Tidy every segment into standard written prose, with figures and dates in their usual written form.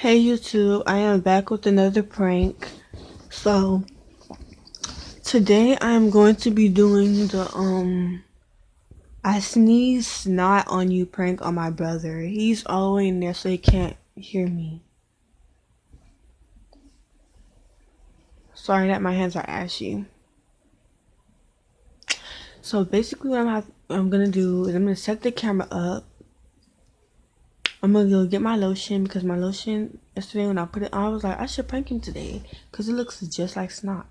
Hey YouTube, I am back with another prank. So today I am going to be doing the I sneeze snot on you prank on my brother. He's all the way in there so he can't hear me. Sorry that my hands are ashy. So basically what I'm gonna do is I'm gonna set the camera up. I'm gonna go get my lotion because my lotion yesterday when I put it on, I was like, I should prank him today because it looks just like snot.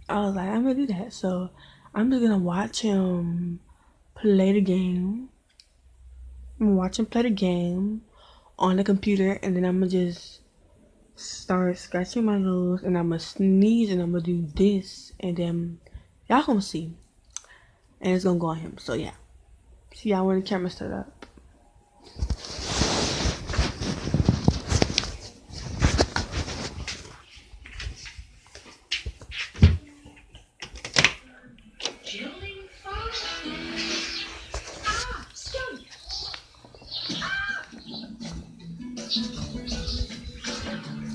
I was like, I'm gonna do that. So I'm just gonna watch him play the game. I'm gonna watch him play the game on the computer, and then I'm gonna just start scratching my nose, and I'm gonna sneeze, and I'm gonna do this, and then y'all gonna see, and it's gonna go on him. So yeah, see y'all when the camera set up.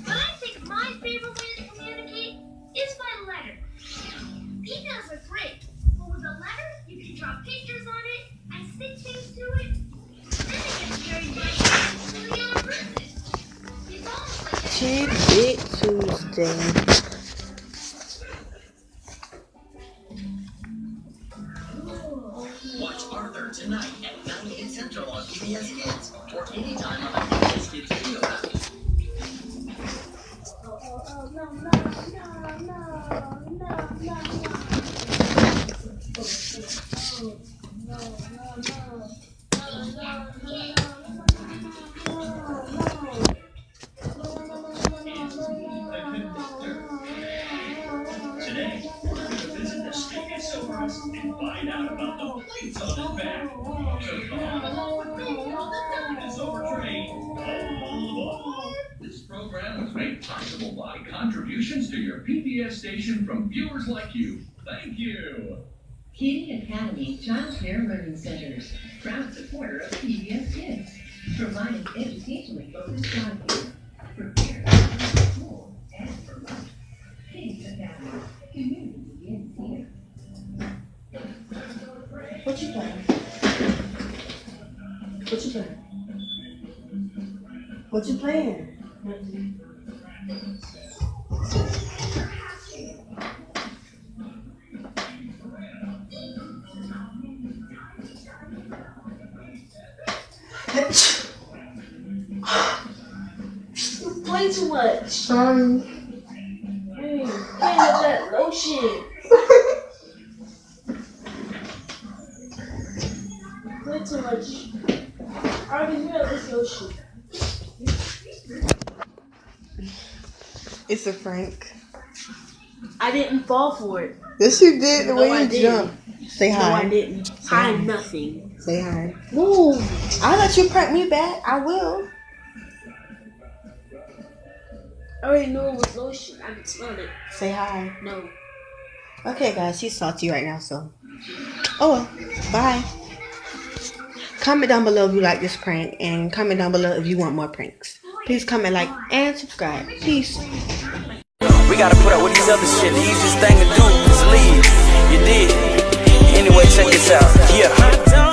But I think my favorite way to communicate is by letter. Emails are great, but with a letter, you can draw pictures on it and stick things to it. Then it gets carried by hand to the other person. It's almost like a Tidbit Tuesday. Watch Arthur tonight at 9, 8 Central on PBS Kids or anytime on the PBS Kids video app. Today, we're going to visit the Steak Source and find out about the plates on his back. So come along with me on the Dinosaur Train. Oh, this program was made possible by contributions to your PBS station from viewers like you. Thank you. Kitty Academy Child Care Learning Centers, proud supporter of PBS Kids, providing educationally focused childcare, prepare for school and for life. Kitty Academy, community begins here. What you playing? What you playing? What you playing? You play too much. Hey, play with that lotion. Play too much. I already knew this lotion. It's a prank. I didn't fall for it. Yes, you did. The No, way I you didn't. jumped. Say hi. No, I didn't. Say Hi, hi. nothing. Say hi. Move. I'll let you prank me back. I will. I already knew it was lotion. I could smell it. Say hi. No. Okay, guys, she's salty right now, so. Oh well. Bye. Comment down below if you like this prank, and comment down below if you want more pranks. Please comment, like, and subscribe. Peace. We gotta put up with these other shit. The easiest thing to do is leave. You did. Anyway, check this out. Yeah.